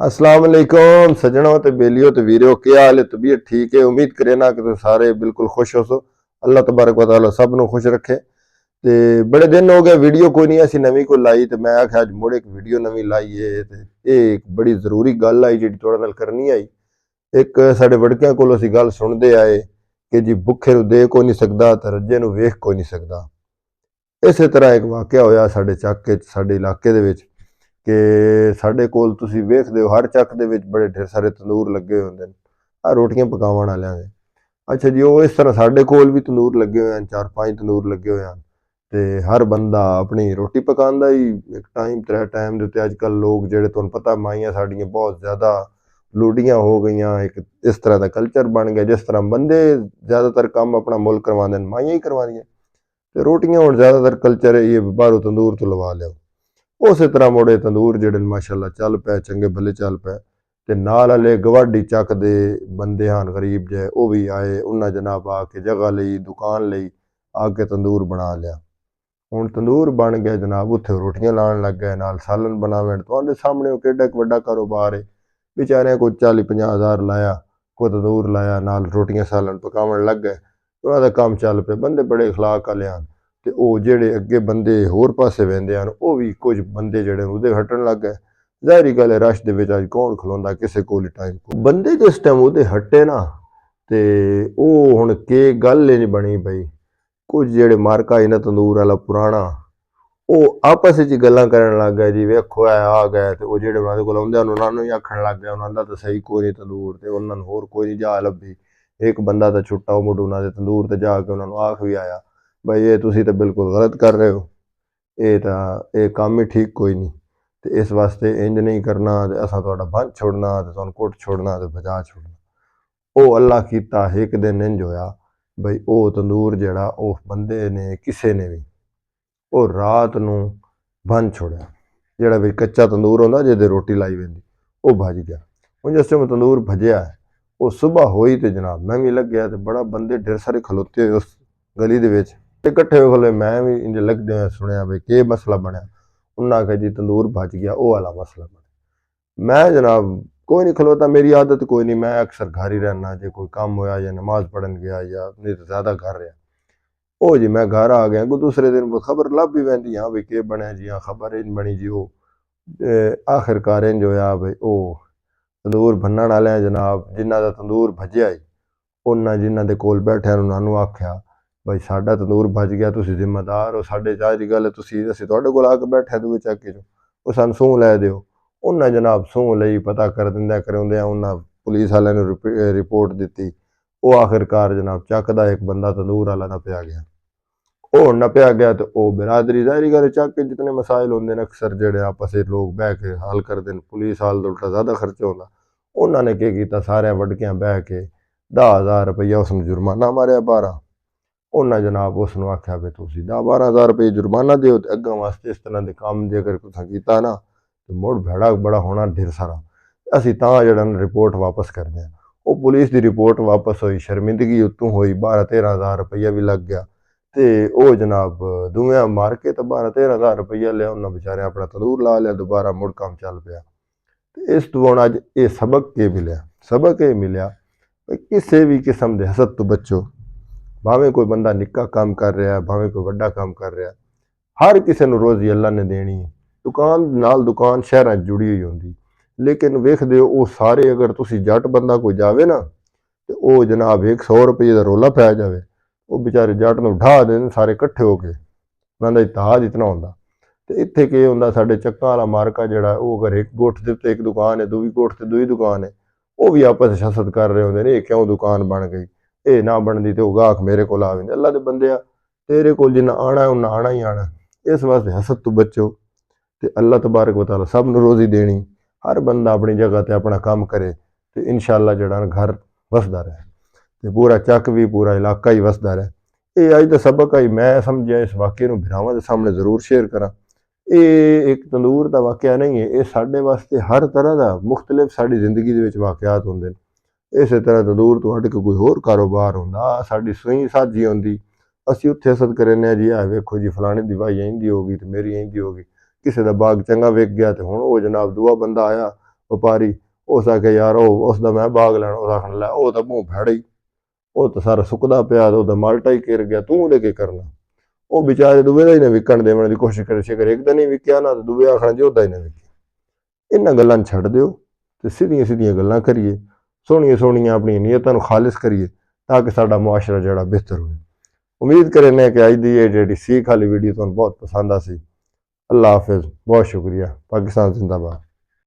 अस्सलाम वालेकुम सजनों ते बेलियो ते वीरो क्या हाल है। तबीयत ठीक है। उम्मीद करे ना कि तुम सारे बिल्कुल खुश हो सो। अल्लाह तबारक व तआला सब नूं खुश रखे। ते बड़े दिन हो गए वीडियो कोई नहीं असी नवीं कोई लाई ते मैं आख्या अज मुड़ एक वीडियो नवीं लाई है ते ये एक बड़ी जरूरी गल आई जिहड़ी तुहाडे नाल करनी आई। एक साडे वड़कियां कोलों असी गल सुणदे आए कि जी भुखे नूं दे कोई नहीं सकदा ते रज्जे नूं वेख कोई नहीं सकदा। इसे तरह एक वाकया होया साडे ਚੱਕ च साडे इलाके दे विच कि साडे कोल तुसीं वेखदे हो हर ਚੱਕ ਦੇ ਵਿੱਚ बड़े ढेर सारे तंदूर लगे होए हुंदे ने आ रोटियां पकाउण वालियां दे। अच्छा जी ਉਹ इस तरह साडे कोल भी तंदूर लगे होए हैं, 4-5 तंदूर लगे होए हैं ते हर बंदा अपनी रोटी पकांदा ही एक टाइम त्रै टाइम दे उत्ते अजकल लोग जेहड़े तुहानूं पता माइयां साडियां बहुत ज़्यादा लूडियां हो गईयां। एक इस तरह दा कल्चर बन गया जिस तरह बंदे ज़्यादातर काम अपना मुल्ल करवांदे ने माइयां ही करवांदियां ते रोटियां हुण ज़्यादातर कल्चर ये बाहरों तंदूर तो लवा लियाओ। उस तरह मुड़े तंदूर जेहड़े माशाअल्लाह चल पे चंगे भले चल पे ते नाल वाले गवाडी ਚੱਕ ਦੇ बंदे हन गरीब जे वो भी आए उन्हें जनाब आके जगह लई दुकान लई आके तंदूर बना लिया। हुण तंदूर बन गया जनाब उत्थे रोटियां लाण लग गए नाल सालन बनावण तुहाडे सामने केडा एक वड्डा कारोबार है। बेचारे कोई 40-50 हज़ार लाया कोई तंदूर लाया नाल रोटियां सालन पकावण लग गए उन्हां दा काम चल पे बंदे बड़े अखलाक वाले हन ते ਉਹ ਜਿਹੜੇ ਅੱਗੇ ਬੰਦੇ ਹੋਰ ਪਾਸੇ ਵਹਿੰਦੇ ਹਨ ਉਹ ਵੀ ਕੁਝ ਬੰਦੇ ਜਿਹੜੇ ਉਹਦੇ ਹਟਣ ਲੱਗ ਗਏ। ਜ਼ਾਹਿਰੀ ਗੱਲ ਹੈ ਰਸ਼ ਦੇ ਵਿੱਚ ਅੱਜ ਕੌਣ ਖਲੋਂਦਾ ਕਿਸੇ ਕੋਲ ਟਾਈਮ ਬੰਦੇ ਜਿਸ ਟਾਈਮ ਉਹਦੇ ਹਟੇ ਨਾ ਤੇ ਉਹ ਹੁਣ ਕੀ ਗੱਲ ਨਹੀਂ ਬਣੀ ਪਈ। ਕੁਝ ਜਿਹੜੇ ਮਾਰਕਾ ਇਹਨਾਂ ਤੰਦੂਰ ਵਾਲਾ ਪੁਰਾਣਾ ਉਹ ਆਪਸ ਵਿੱਚ ਗੱਲਾਂ ਕਰਨ ਲੱਗ ਗਏ ਜੀ ਵੇਖੋ ਆ ਗਏ ਤੇ ਉਹ ਜਿਹੜੇ ਉਹਨਾਂ ਦੇ ਕੋਲ ਆਉਂਦੇ ਉਹਨਾਂ ਨੂੰ ਹੀ ਆਖਣ ਲੱਗ ਗਿਆ ਉਹਨਾਂ ਦਾ ਤਾਂ ਸਹੀ ਕੋਈ ਨਹੀਂ ਤੰਦੂਰ ਤੇ ਉਹਨਾਂ ਨੂੰ ਹੋਰ ਕੋਈ ਨਹੀਂ ਜਾ ਲੱਭੀ। ਇੱਕ ਬੰਦਾ ਤਾਂ ਛੁੱਟਾ ਉਹ ਮੁੰਡਾ ਉਹਨਾਂ ਦੇ ਤੰਦੂਰ ਤੇ ਜਾ ਕੇ ਉਹਨਾਂ ਨੂੰ ਆਖ ਵੀ ਆਇਆ भाई ये तुसी तो बिल्कुल गलत कर रहे हो ये काम ही ठीक कोई नहीं तो इस वास्ते इंज नहीं करना असा तुहाडा बंद छोड़ना तो तुहानूं कुट छोड़ना तो बजा छोड़ना। वो अल्लाह कीता एक दिन इंज होया बई वो तंदूर जिहड़ा उस बंदे ने किसी ने भी वो रात नूं बंद छोड़िया जिहड़ा भी कच्चा तंदूर हुंदा जिहदे रोटी लाई वेंदी वो भज गया। हुण जिस टाइम तंदूर भजिया वो सुबह होई तो जनाब मैं भी लग गया तो बड़ा बंदे ढेर सारे खलोते हुए उस गली दे विच इकट्ठे हो गए मैं भी इंज लगदे सुनिया बई के मसला बनया उन्हें आख्या जी तंदूर भज गया वो वाला मसला बने। मैं जनाब कोई नहीं खलोता मेरी आदत कोई नहीं मैं अक्सर घर ही रहना जो कोई काम होया या नमाज पढ़न गया या नहीं तो ज़्यादा घर रहा ओ जी मैं घर आ गया कोई दूसरे दिन खबर लभ भी वैंदी हाँ बई के बनया जी हाँ खबर इंज बनी जी वो आखिरकार इंज होया बई ओ तंदूर भनण वाले जनाब जिन्हां दा तंदूर भजिया उन्हां जिन्हां दे कोल बैठे उन्होंने आख्या भाई साडा तंदूर भज गया तुसीं जिम्मेदार हो साडे ज़ाहिरी गल है तुसीं असीं तुहाडे कोल आके बैठे दूए ਚੱਕੇ चों ਉਹ ਸਾਨੂੰ सूह लै दिओ। उन्हें जनाब सूह लई पता कर दिंदे कराउंदे उन्हें पुलिस वाले नूं रिपोर्ट दित्ती। वो आखिरकार जनाब ਚੱਕ ਦਾ एक बंदा तंदूर वाला नप्पिया गया। वो नप्पिया गया तो वो बिरादरी ज़ाहिरी गल ਚੱਕ के जितने मसाइल होंदे ने अक्सर जेहड़े आपस च लोग बह के हल करदे ने पुलिस वाल तो उल्टा ज़्यादा खर्चा होंदा। उन्होंने की कीता सारे वड़कियां बह के 10,000 रुपया उसनूं जुर्माना मारिया 12 उन्हें जनाब उसनूं आख्या भी तुसीं 10-12 हज़ार रुपये जुर्माना दिओ ते अग्गां वास्ते इस तरह के काम जे अगर तुसां कीता ना तो मुड़ भैड़ा बड़ा होना ढेर सारा असीं तां जेहड़ा रिपोर्ट वापस करदे हां। वो पुलिस की रिपोर्ट वापस हुई शर्मिंदगी उत्तों हुई 12-13 हज़ार रुपया भी लग गया तो वो जनाब दुनिया मार के तो 12-13 हज़ार रुपया लिया उन्हें बेचारे अपना तंदूर ला लिया दोबारा मुड़ काम चल पिया। इस तो हुण अज ये सबक के मिलिया सबक ये मिलिया किसी भी किस्म के हसद तो बचो भावें कोई बंदा निक्का काम कर रहा है भावें कोई वड्डा काम कर रहा है हर किसी नूं रोज़ी अल्लाह ने देनी है। दुकान नाल दुकान शहरां जुड़ी हुई होंदी लेकिन वेखदे हो वो सारे अगर तुसीं जट बंदा कोई जावे ना तो वो जनाब 100 रुपये का रोला पै जाए वो बेचारे जट नूं ढा देन सारे इकट्ठे होके उन्हां दा इतिहाद इतना होंदा। तो इत्थे की होंदा साडे ਚੱਕਾਂ वाला मार्का जिहड़ा वो अगर एक गोठ दे उत्ते एक दुकान है दूई गोठ ते दूई दुकान है वो भी आपस च हसद कर रहे होंदे ने ये क्यों दुकान बन गई ये ना बनती तो गाहक मेरे को आवेंदे अल्लाह दे बंदे तेरे को जिन्ना आना है उन्ना आना ही आना। इस वास्ते हसद तो बचो तो अल्लाह तबारक व तआला सब नूं रोज़ी देनी हर बंदा अपनी जगह ते अपना काम करे तो इंशाअल्लाह जेहड़ा घर वसदा रहे तो पूरा ਚੱਕ भी पूरा इलाका ही वसदा रहे। ये अज दा सबक आई मैं समझिया इस वाक़े नूं भरावां दे सामने जरूर शेयर करा। ये एक तंदूर का वाक़या नहीं है ये साडे वास्ते हर तरह का मुख्तलिफ साडी जिंदगी दे विच वाक़यात होंदे ने। इस तरह तंदूर तो हट के कोई होर कारोबार होंदा साडी सूई साझी होंदी असीं उत्थे हसद करने जी आ वेखो जी फलाने दी वाही इंदी होगी तो मेरी इंदी होगी किसी दा बाग चंगा विक गया तो हुण वो जनाब दूआ बंदा आया ਵਪਾਰੀ, ਉਸ ਆਖੇ ਯਾਰ ਉਹ ਉਸ ਦਾ ਮੈਂ ਬਾਗ ਲੈਣਾ, ਉਹ ਆਖਣ ਲੈ ਉਹ ਤਾਂ ਮੂੰਹ ਫੜ ਹੀ, ਉਹ ਤਾਂ ਸਾਰਾ ਸੁੱਕਦਾ ਪਿਆ, ਉਹਦਾ ਮਾਲਟਾ ਹੀ ਘਿਰ ਗਿਆ, ਤੂੰ ਉਹਦੇ ਕੀ ਕਰਨਾ। ਉਹ ਵਿਚਾਰੇ ਦੂਏ ਦਾ ਹੀ ਨਾ ਵਿਕਣ ਦੇਵਣ ਦੀ ਕੋਸ਼ਿਸ਼ ਕਰੇ ਸ਼ਿਕਰ ਇੱਕ ਤਾਂ ਨਹੀਂ ਵਿਕਿਆ ਨਾ, ਦੂਏ ਆਖਣਾ ਜੀ ਉਹਦਾ ਹੀ ਨਾ ਵਿਕਿਆ। ਇਹਨਾਂ ਗੱਲਾਂ ਨੂੰ ਛੱਡ ਦਿਓ ਤੇ ਸਿੱਧੀਆਂ ਸਿੱਧੀਆਂ ਗੱਲਾਂ ਕਰੀਏ, ਸੋਹਣੀਆਂ ਸੋਹਣੀਆਂ ਆਪਣੀਆਂ ਨੀਅਤਾਂ ਨੂੰ ਖਾਲਿਸ ਕਰੀਏ ਤਾਂ ਕਿ ਸਾਡਾ ਮੁਆਸ਼ਰਾ ਜਿਹੜਾ ਬਿਹਤਰ ਹੋਵੇ। ਉਮੀਦ ਕਰਨੇ ਕਿ ਅੱਜ ਦੀ ਇਹ ਜਿਹੜੀ ਸੀਖ ਵਾਲੀ ਵੀਡੀਓ ਤੁਹਾਨੂੰ ਬਹੁਤ ਪਸੰਦ ਆ ਸੀ। ਅੱਲਾ ਹਾਫਿਜ਼, ਬਹੁਤ ਸ਼ੁਕਰੀਆ। ਪਾਕਿਸਤਾਨ ਜ਼ਿੰਦਾਬਾਦ।